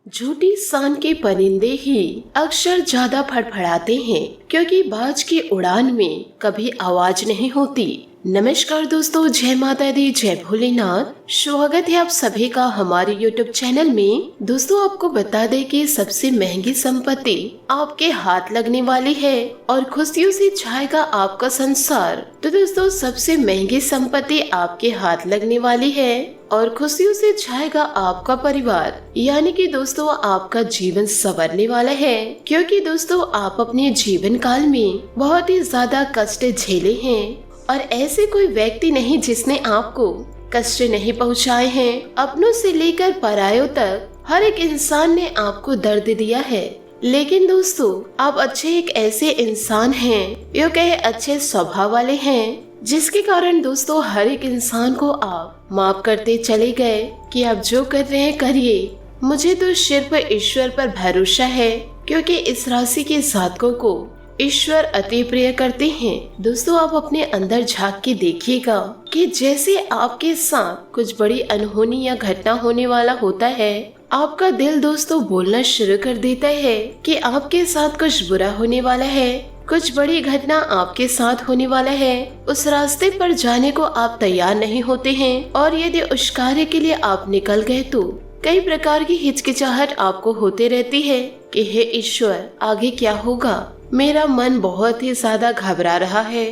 झूठी शान के परिंदे ही अक्सर ज्यादा फड़फड़ाते हैं क्योंकि बाज की उड़ान में कभी आवाज नहीं होती। नमस्कार दोस्तों, जय माता दी, जय भोलेनाथ। स्वागत है आप सभी का हमारे YouTube चैनल में। दोस्तों, आपको बता दें कि सबसे महंगी संपत्ति आपके हाथ लगने वाली है और खुशियों से छाएगा आपका संसार। तो दोस्तों, सबसे महंगी संपत्ति आपके हाथ लगने वाली है और खुशियों से छाएगा आपका परिवार, यानी कि दोस्तों आपका जीवन संवरने वाला है। क्योंकि दोस्तों आप अपने जीवन काल में बहुत ही ज्यादा कष्ट झेले हैं और ऐसे कोई व्यक्ति नहीं जिसने आपको कष्ट नहीं पहुंचाए हैं। अपनों से लेकर परायों तक हर एक इंसान ने आपको दर्द दिया है, लेकिन दोस्तों आप अच्छे एक ऐसे इंसान हैं, यो कहे अच्छे स्वभाव वाले हैं, जिसके कारण दोस्तों हर एक इंसान को आप माफ करते चले गए कि आप जो कर रहे हैं करिए, मुझे तो सिर्फ ईश्वर पर भरोसा है। क्योंकि इस राशि के जातकों को ईश्वर अति प्रिय करते हैं। दोस्तों आप अपने अंदर झांक के देखिएगा कि जैसे आपके साथ कुछ बड़ी अनहोनी या घटना होने वाला होता है, आपका दिल दोस्तों बोलना शुरू कर देता है कि आपके साथ कुछ बुरा होने वाला है, कुछ बड़ी घटना आपके साथ होने वाला है। उस रास्ते पर जाने को आप तैयार नहीं होते हैं और यदि उस कार्य के लिए आप निकल गए तो कई प्रकार की हिचकिचाहट आपको होते रहती है कि हे ईश्वर आगे क्या होगा, मेरा मन बहुत ही ज्यादा घबरा रहा है।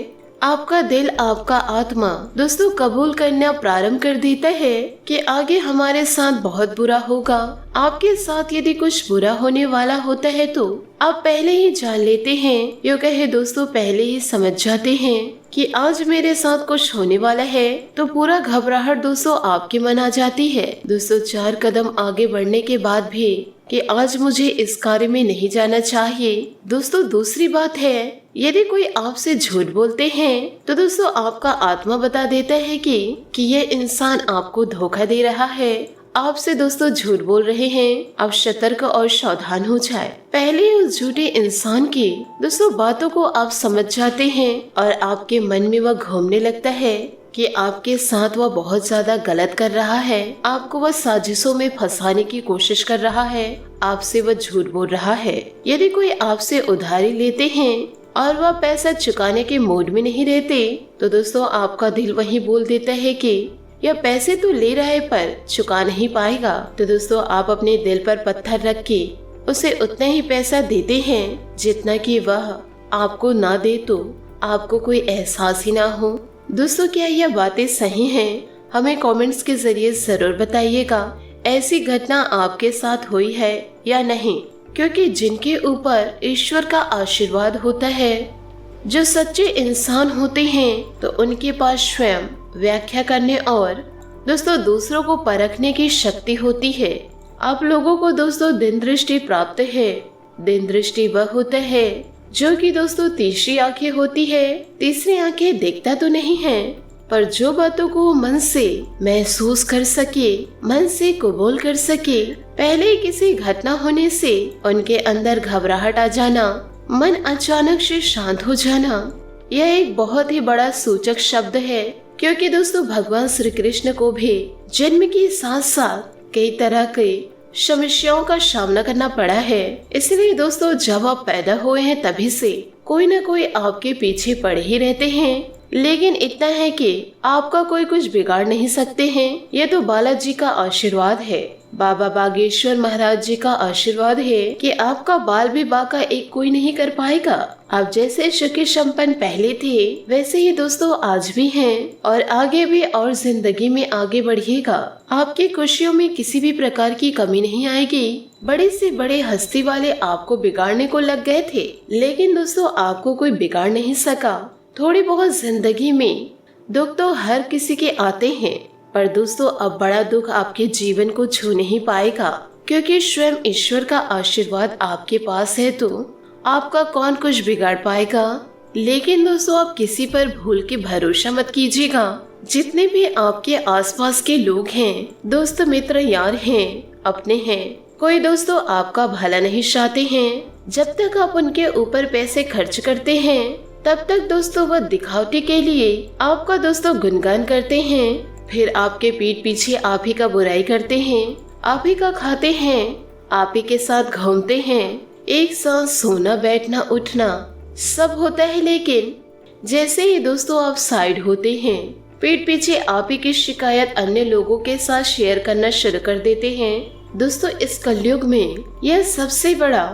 आपका दिल, आपका आत्मा दोस्तों कबूल करना प्रारंभ कर देता है कि आगे हमारे साथ बहुत बुरा होगा। आपके साथ यदि कुछ बुरा होने वाला होता है तो आप पहले ही जान लेते हैं, यो कहे दोस्तों पहले ही समझ जाते हैं कि आज मेरे साथ कुछ होने वाला है, तो पूरा घबराहट दोस्तों आपके मन आ जाती है। दोस्तों 4 कदम आगे बढ़ने के बाद भी कि आज मुझे इस कार्य में नहीं जाना चाहिए। दोस्तों दूसरी बात है, यदि कोई आपसे झूठ बोलते हैं तो दोस्तों आपका आत्मा बता देता है कि ये इंसान आपको धोखा दे रहा है, आपसे दोस्तों झूठ बोल रहे हैं। आप सतर्क और सावधान हो जाए। पहले उस झूठे इंसान की दोस्तों बातों को आप समझ जाते हैं और आपके मन में वह घूमने लगता है कि आपके साथ वह बहुत ज्यादा गलत कर रहा है, आपको वह साजिशों में फंसाने की कोशिश कर रहा है, आपसे वह झूठ बोल रहा है। यदि कोई आपसे उधारी लेते हैं और वह पैसा चुकाने के मूड में नहीं रहते तो दोस्तों आपका दिल वही बोल देता है कि यह पैसे तो ले रहा है पर चुका नहीं पाएगा। तो दोस्तों आप अपने दिल पर पत्थर रख के उसे उतना ही पैसा देते हैं जितना कि वह आपको ना दे तो आपको कोई एहसास ही ना हो। दोस्तों क्या यह बातें सही हैं? हमें कमेंट्स के जरिए जरूर बताइएगा। ऐसी घटना आपके साथ हुई है या नहीं? क्योंकि जिनके ऊपर ईश्वर का आशीर्वाद होता है, जो सच्चे इंसान होते हैं, तो उनके पास स्वयं व्याख्या करने और दोस्तों दूसरों को परखने की शक्ति होती है। आप लोगों को दोस्तों दिन दृष्टि प्राप्त है। दिन दृष्टि वह होता है जो कि दोस्तों तीसरी आंखें होती है। तीसरी आंखें देखता तो नहीं है, पर जो बातों को मन से महसूस कर सके, मन से कबूल कर सके। पहले किसी घटना होने से उनके अंदर घबराहट आ जाना, मन अचानक से शांत हो जाना, यह एक बहुत ही बड़ा सूचक शब्द है। क्योंकि दोस्तों भगवान श्री कृष्ण को भी जन्म के साथ साथ कई तरह के समस्याओं का सामना करना पड़ा है। इसलिए दोस्तों जब आप पैदा हुए हैं तभी से कोई न कोई आपके पीछे पड़े ही रहते हैं, लेकिन इतना है कि आपका कोई कुछ बिगाड़ नहीं सकते हैं। ये तो बालाजी का आशीर्वाद है, बाबा बागेश्वर महाराज जी का आशीर्वाद है कि आपका बाल भी बाका एक कोई नहीं कर पाएगा। आप जैसे सुखी संपन्न पहले थे वैसे ही दोस्तों आज भी हैं और आगे भी और जिंदगी में आगे बढ़िएगा। आपकी खुशियों में किसी भी प्रकार की कमी नहीं आएगी। बड़े से बड़े हस्ती वाले आपको बिगाड़ने को लग गए थे, लेकिन दोस्तों आपको कोई बिगाड़ नहीं सका। थोड़ी बहुत जिंदगी में दुख तो हर किसी के आते हैं, पर दोस्तों अब बड़ा दुख आपके जीवन को छू नहीं पाएगा। क्योंकि स्वयं ईश्वर का आशीर्वाद आपके पास है तो आपका कौन कुछ बिगाड़ पाएगा। लेकिन दोस्तों आप किसी पर भूल के भरोसा मत कीजिएगा। जितने भी आपके आसपास के लोग हैं, दोस्त मित्र यार हैं, अपने हैं, कोई दोस्तों आपका भला नहीं चाहते हैं। जब तक आप उनके ऊपर पैसे खर्च करते हैं तब तक दोस्तों वह दिखावटी के लिए आपका दोस्तों गुणगान करते हैं, फिर आपके पीठ पीछे आप ही का बुराई करते हैं, आप ही का खाते हैं आप ही के साथ घूमते हैं, एक साथ सोना बैठना उठना सब होता है, लेकिन जैसे ही दोस्तों आप साइड होते हैं, पीठ पीछे आप ही की शिकायत अन्य लोगों के साथ शेयर करना शुरू कर देते हैं। दोस्तों इस कलयुग में यह सबसे बड़ा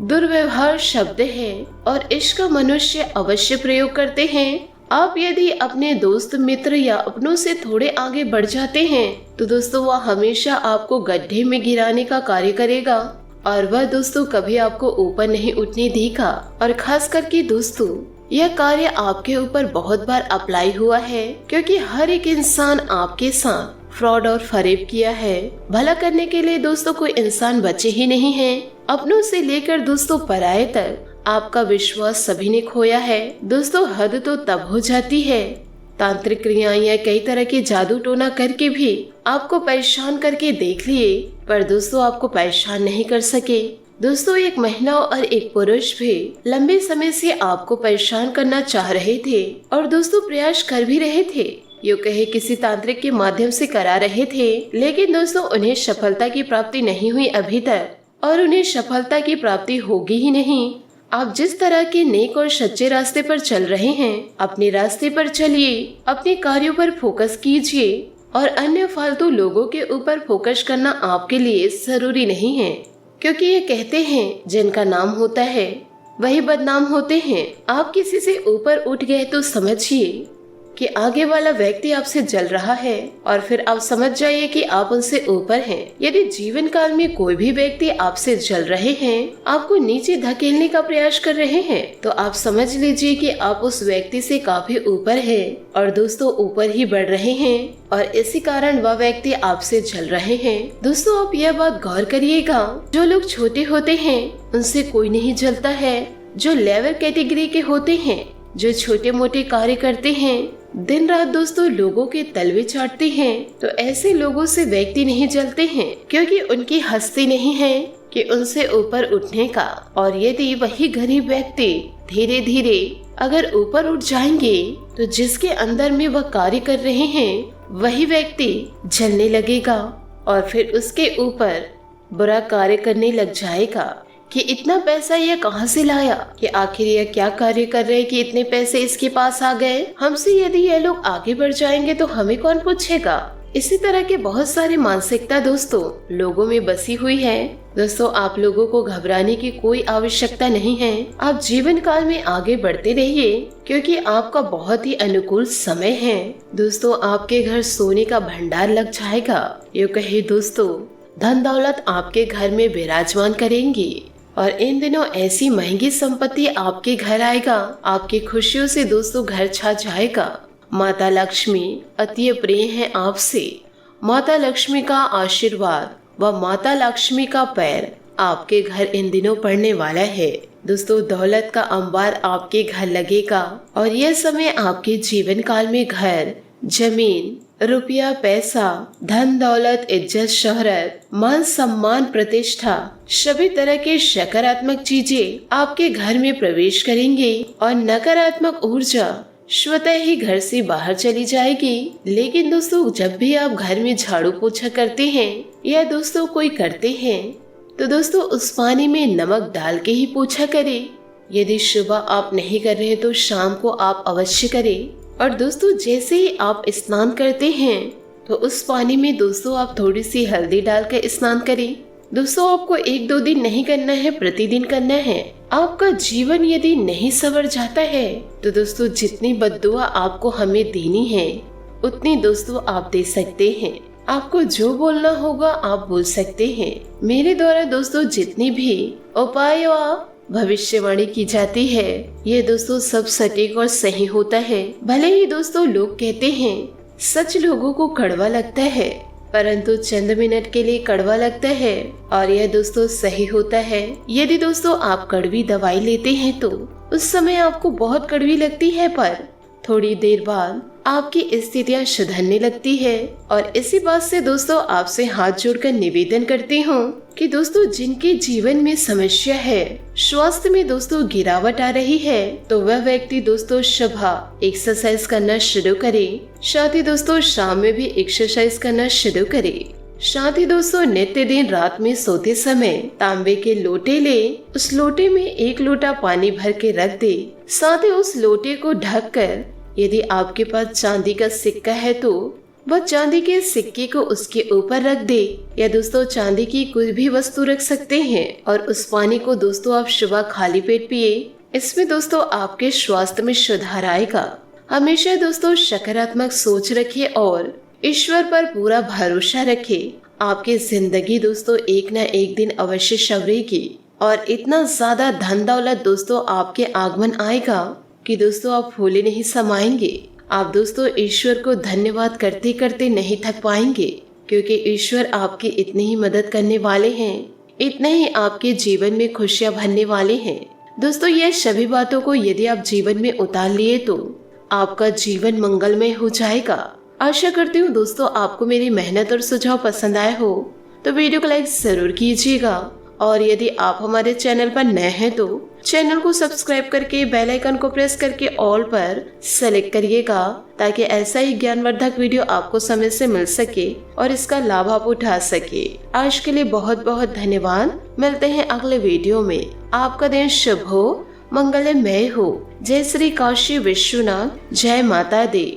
दुर्व्यवहार शब्द है और इसका मनुष्य अवश्य प्रयोग करते हैं। आप यदि अपने दोस्त मित्र या अपनों से थोड़े आगे बढ़ जाते हैं तो दोस्तों वह हमेशा आपको गड्ढे में गिराने का कार्य करेगा और वह दोस्तों कभी आपको ऊपर नहीं उठने देगा। और खास करके दोस्तों यह कार्य आपके ऊपर बहुत बार अप्लाई हुआ है, क्योंकि हर एक इंसान आपके साथ फ्रॉड और फरेब किया है। भला करने के लिए दोस्तों कोई इंसान बचे ही नहीं है। अपनों से लेकर दोस्तों पराये तक आपका विश्वास सभी ने खोया है। दोस्तों हद तो तब हो जाती है, तांत्रिक क्रियाएं या कई तरह के जादू टोना करके भी आपको परेशान करके देख लिए, पर दोस्तों आपको परेशान नहीं कर सके। दोस्तों एक महिला और एक पुरुष भी लंबे समय से आपको परेशान करना चाह रहे थे और दोस्तों प्रयास कर भी रहे थे, यूँ कहे किसी तांत्रिक के माध्यम से करा रहे थे, लेकिन दोस्तों उन्हें सफलता की प्राप्ति नहीं हुई अभी तक और उन्हें सफलता की प्राप्ति होगी ही नहीं। आप जिस तरह के नेक और सच्चे रास्ते पर चल रहे हैं, अपने रास्ते पर चलिए, अपने कार्यों पर फोकस कीजिए और अन्य फालतू लोगों के ऊपर फोकस करना आपके लिए जरूरी नहीं है, क्योंकि ये कहते हैं जिनका नाम होता है वही बदनाम होते हैं। आप किसी से ऊपर उठ गए तो समझिए कि आगे वाला व्यक्ति आपसे जल रहा है और फिर आप समझ जाइए कि आप उनसे ऊपर हैं। यदि जीवन काल में कोई भी व्यक्ति आपसे जल रहे हैं, आपको नीचे धकेलने का प्रयास कर रहे हैं, तो आप समझ लीजिए कि आप उस व्यक्ति से काफी ऊपर हैं और दोस्तों ऊपर ही बढ़ रहे हैं और इसी कारण वह व्यक्ति आपसे जल रहे हैं। दोस्तों आप यह बात गौर करिएगा, जो लोग छोटे होते हैं उनसे कोई नहीं जलता है। जो लेवल कैटेगरी के होते हैं, जो छोटे मोटे कार्य करते हैं, दिन रात दोस्तों लोगों के तलवे चाटते हैं, तो ऐसे लोगों से व्यक्ति नहीं जलते हैं, क्योंकि उनकी हस्ती नहीं है कि उनसे ऊपर उठने का। और यदि वही गरीब व्यक्ति धीरे धीरे अगर ऊपर उठ जाएंगे तो जिसके अंदर में वह कार्य कर रहे हैं वही व्यक्ति जलने लगेगा और फिर उसके ऊपर बुरा कार्य करने लग जाएगा कि इतना पैसा ये कहाँ से लाया, कि आखिर ये क्या कार्य कर रहे हैं कि इतने पैसे इसके पास आ गए। हमसे यदि ये लोग आगे बढ़ जाएंगे तो हमें कौन पूछेगा। इसी तरह के बहुत सारी मानसिकता दोस्तों लोगों में बसी हुई है। दोस्तों आप लोगों को घबराने की कोई आवश्यकता नहीं है। आप जीवन काल में आगे बढ़ते रहिए, क्योंकि आपका बहुत ही अनुकूल समय है। दोस्तों आपके घर सोने का भंडार लग जाएगा, यूँ कहे दोस्तों धन दौलत आपके घर में विराजमान करेंगी और इन दिनों ऐसी महंगी संपत्ति आपके घर आएगा, आपकी खुशियों से दोस्तों घर छा जाएगा। माता लक्ष्मी अति प्रिय है आपसे। माता लक्ष्मी का आशीर्वाद व माता लक्ष्मी का पैर आपके घर इन दिनों पड़ने वाला है। दोस्तों दौलत का अंबार आपके घर लगेगा और यह समय आपके जीवन काल में घर, जमीन, रुपया, पैसा, धन दौलत, इज्जत, शोहरत, मान सम्मान, प्रतिष्ठा, सभी तरह के सकारात्मक चीजें आपके घर में प्रवेश करेंगे और नकारात्मक ऊर्जा स्वतः ही घर से बाहर चली जाएगी। लेकिन दोस्तों जब भी आप घर में झाड़ू पोछा करते हैं या दोस्तों कोई करते हैं तो दोस्तों उस पानी में नमक डाल के ही पोछा करें। यदि सुबह आप नहीं कर रहे तो शाम को आप अवश्य करें। और दोस्तों जैसे ही आप स्नान करते हैं तो उस पानी में दोस्तों आप थोड़ी सी हल्दी डालकर स्नान करें। दोस्तों आपको 1-2 दिन नहीं करना है, प्रतिदिन करना है। आपका जीवन यदि नहीं संवर जाता है तो दोस्तों जितनी बद्दुआ आपको हमें देनी है उतनी दोस्तों आप दे सकते हैं। आपको जो बोलना होगा आप बोल सकते हैं। मेरे द्वारा दोस्तों जितनी भी उपाय व भविष्यवाणी की जाती है ये दोस्तों सब सटीक और सही होता है। भले ही दोस्तों लोग कहते हैं सच लोगों को कड़वा लगता है, परंतु चंद मिनट के लिए कड़वा लगता है और यह दोस्तों सही होता है। यदि दोस्तों आप कड़वी दवाई लेते हैं तो उस समय आपको बहुत कड़वी लगती है, पर थोड़ी देर बाद आपकी स्थितियां सुधरने लगती है। और इसी बात से दोस्तों आपसे हाथ जोड़कर निवेदन करती हूँ कि दोस्तों जिनके जीवन में समस्या है, स्वास्थ्य में दोस्तों गिरावट आ रही है, तो वह व्यक्ति दोस्तों सुबह एक्सरसाइज करना शुरू करे, साथ ही दोस्तों शाम में भी एक्सरसाइज करना शुरू करे। साथ ही दोस्तों नित्य दिन रात में सोते समय तांबे के लोटे ले, उस लोटे में 1 लोटा पानी भर के रख दे। साथ ही उस लोटे को ढककर यदि आपके पास चांदी का सिक्का है तो वह चांदी के सिक्के को उसके ऊपर रख दे, या दोस्तों चांदी की कोई भी वस्तु रख सकते हैं और उस पानी को दोस्तों आप सुबह खाली पेट पिए। इसमें दोस्तों आपके स्वास्थ्य में सुधार आएगा। हमेशा दोस्तों सकारात्मक सोच रखें और ईश्वर पर पूरा भरोसा रखें। आपकी जिंदगी दोस्तों एक न एक दिन अवश्य संवरेगी और इतना ज्यादा धन दौलत दोस्तों आपके आगमन आएगा कि दोस्तों आप फूले नहीं समाएंगे। आप दोस्तों ईश्वर को धन्यवाद करते करते नहीं थक पाएंगे, क्योंकि ईश्वर आपकी इतनी ही मदद करने वाले हैं, इतने ही आपके जीवन में खुशियां भरने वाले हैं। दोस्तों ये सभी बातों को यदि आप जीवन में उतार लिए तो आपका जीवन मंगलमय हो जाएगा। आशा करती हूँ दोस्तों आपको मेरी मेहनत और सुझाव पसंद आए हो, तो वीडियो को लाइक जरूर कीजिएगा और यदि आप हमारे चैनल पर नए हैं तो चैनल को सब्सक्राइब करके बेल आइकन को प्रेस करके ऑल पर सेलेक्ट करिएगा, ताकि ऐसा ही ज्ञानवर्धक वीडियो आपको समय से मिल सके और इसका लाभ आप उठा सके। आज के लिए बहुत बहुत धन्यवाद। मिलते हैं अगले वीडियो में। आपका दिन शुभ हो, मंगलमय हो। जय श्री काशी विश्वनाथ, जय माता दी।